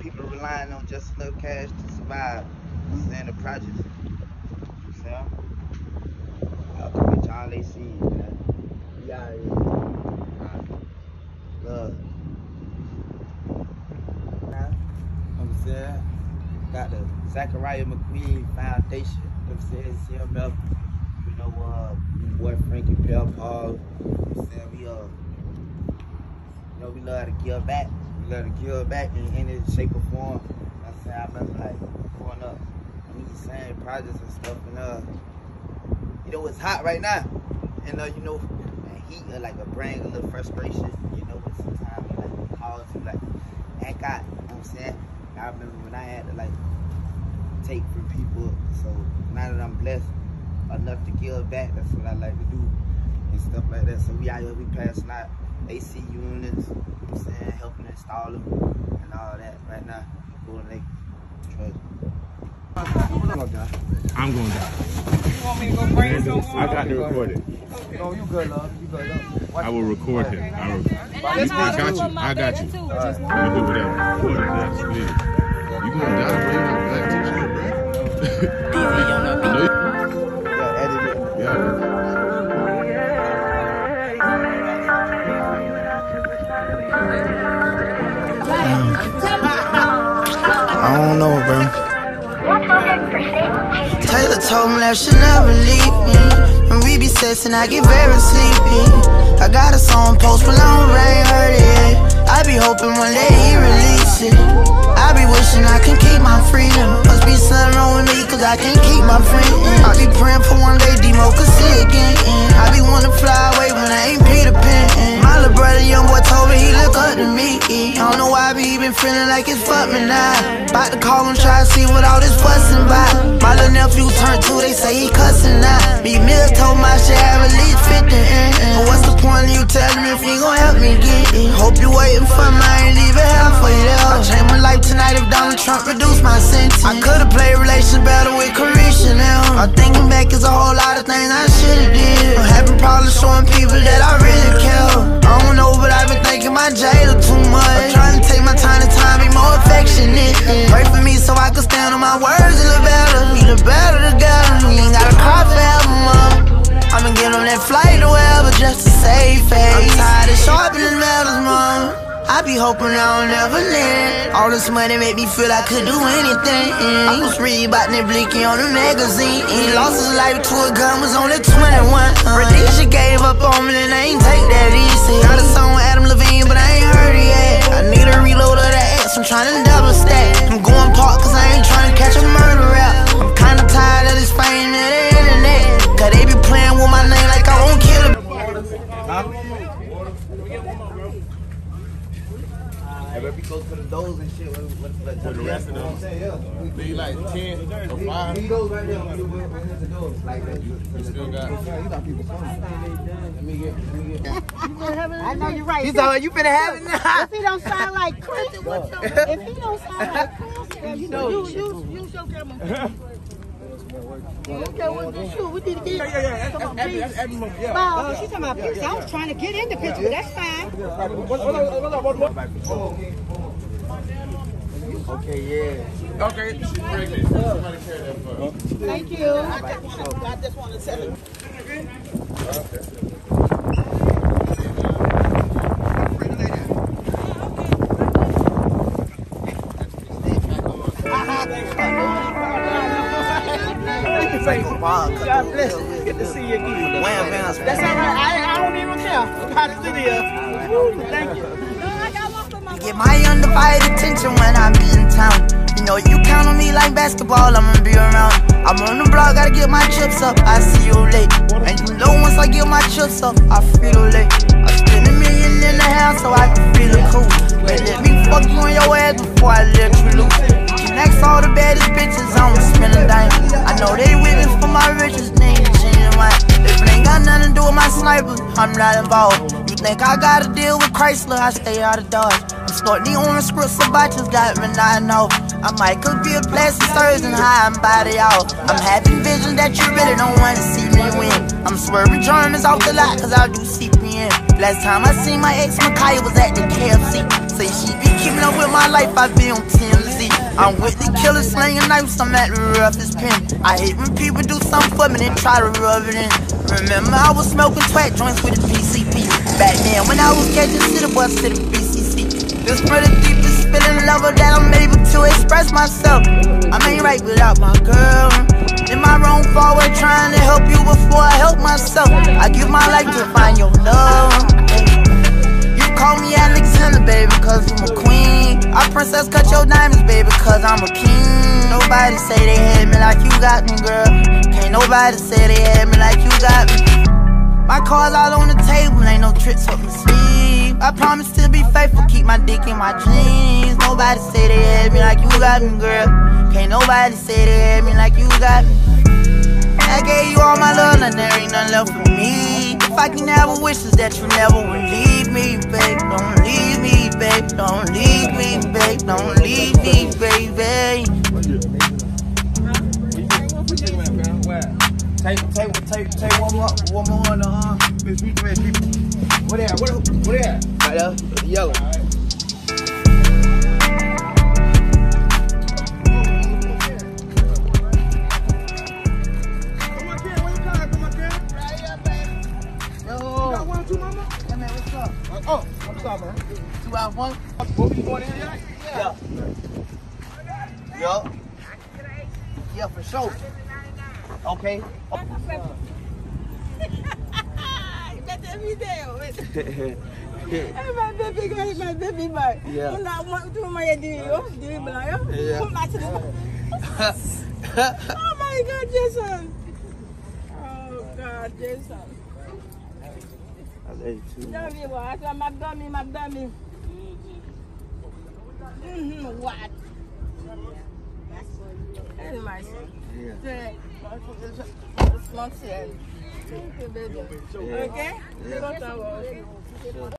people relying on just enough cash to survive. The projects. So, I'll come get y'all they see, man. Yeah, love. I'm saying, got the Zachariah McQueen Foundation. I'm saying, CMF. You know, boy Frankie Bell Paul. I'm saying, we love to give back. We love to give back in any shape or form. I'm saying, I remember like growing up. These same projects and stuff, and you know it's hot right now, and you know that heat like a bring a little frustration, you know, but sometimes it like calls you like act out, you know what I'm saying? I remember when I had to like take from people, so now that I'm blessed enough to give back, that's what I like to do and stuff like that. So we out here, we passing out AC units, you know what I'm saying, helping install them and all that right now. Golden Lake, trust. I'm going down. You want me to go crazy? I got to record it. No, you good, love. You good, love. I will record him. I got you. I'm gonna do whatever. Record it, yes, please. You gonna die, bro? You got a black t-shirt, bro. Yeah, edit it. Yeah. I don't know, bro. Taylor told me that she'll never leave me. When we be sexing, I get very sleepy. I got a song post, but I don't rain heard it. I be hoping one day he release it. I be wishing I can keep my freedom. Must be something wrong with me, cause I can't keep my freedom. I be praying for one day Demo could see again. I be wanna fly away when I ain't Peter Pan. My little brother, young boy, told me he look up to me. I don't know why I be been feeling like it's fuck me now. About to call him, try to see what all this fussing by. My little nephew turned 2, they say he cussing now. B Mill told me I should have at least 50. But what's the point of you telling me if you gon' help me get it? Hope you waiting for me, I ain't even halfway there. I change my life tonight if Donald Trump reduced my sentence. I could've played relations better with Carisha now. I'm thinking back, it's a whole lot of things I should've did. I'm having problems showing people that I really care. I don't know, but I've been thinking my jailer too much. I'm trying to take my time to be more affectionate. Pray for me so I can stand on my words a little better. We the better together. We ain't gotta cry forever, mom. I'ma get on that flight to wherever just to save face. I'm tired of sharpening metals, mom. I be hoping I don't ever land. All this money make me feel I could do anything. I was reading about Nick Blicky on the magazine. He lost his life to a gun, was only 21. Rhodesia gave up on me and I ain't take that easy. Got a song with Adam Levine, but I ain't heard it yet. I need a reload of that X, I'm trying to double stack. I'm going park cause I ain't trying to catch a murder rap. I'm kinda tired of this fame and the internet. Cause they be playing with my name like I won't kill him. If we go to the doors and shit, what the rest of them? Be like 10 or 5. He goes right there when you hit the doors. Like that. You still got. You got people Let me get. I know you're right. He's all you finna have it now. If he don't sound like Chris, if he don't sound like Chris, you know, you show camera. Okay, shoot, we need to get she's talking about pictures. I was trying to get in the picture, but that's fine. Okay, yeah. Okay, she's pregnant. Somebody carry that for her. Thank you. I just want to tell her. God bless you. Good to see you again. That's all right. I don't even care. How to video. Thank you. Get my undivided attention when I be in town. You know you count on me like basketball, I'ma be around. I'm on the block, gotta get my chips up. I see you late. And you know once I get my chips up, I feel late. I spend $1 million in the house so I can feel it cool. But let me fuck you on your ass before I let you loose. Next all the baddest bitches, I don't spend a dime. I know they with me for my riches, name genuine. If it ain't got nothing to do with my sniper, I'm not involved. You think I gotta deal with Chrysler, I stay out of Dodge. I'm snorting the orange scripts, so just got me not know. I might could be a plastic surgeon, high and body out. I'm having visions that you really don't want to see me win. I'm swerving Germans off the lot, cause I do CPN. Last time I seen my ex, Micaiah was at the KFC. Say she be keeping up with my life, I be on 10 I'm with the killers slinging knives, I'm at the roughest pen. I hate when people do something for me, then try to rub it in. Remember I was smoking twat joints with the PCP. Back then when I was catching city bus to the BCC. This for the deepest feeling level that I'm able to express myself. I ain't right without my girl. In my wrong forward trying to help you before I help myself. I give my life to find your love. Call me Alexander, baby, cause I'm a queen. I princess cut your diamonds, baby, cause I'm a king. Nobody say they had me like you got me, girl. Can't nobody say they had me like you got me. My cards all on the table, ain't no tricks up my sleeve. I promise to be faithful, keep my dick in my jeans. Nobody say they had me like you got me, girl. Can't nobody say they had me like you got me. I gave you all my love, and there ain't nothing left for me. If I can have a wish is that you never will leave me, babe. Don't leave me, babe. Don't leave me, babe. Don't leave me, baby. Take one more on the What they at? What they at? Right there, the yellow. Oh, what's up, man? 2 out 1. What we going in here? Yeah. Yup. Yeah, for sure. Okay. My baby girl, my baby boy. Yeah. I'm not want to my deal. Yeah. Come back to the. Oh my God, Jason. Oh God, Jason. I love you too. Dummy, what? My dummy, my dummy. What? Anyway. Yeah. Thank you, baby. Okay? Yeah. Yeah.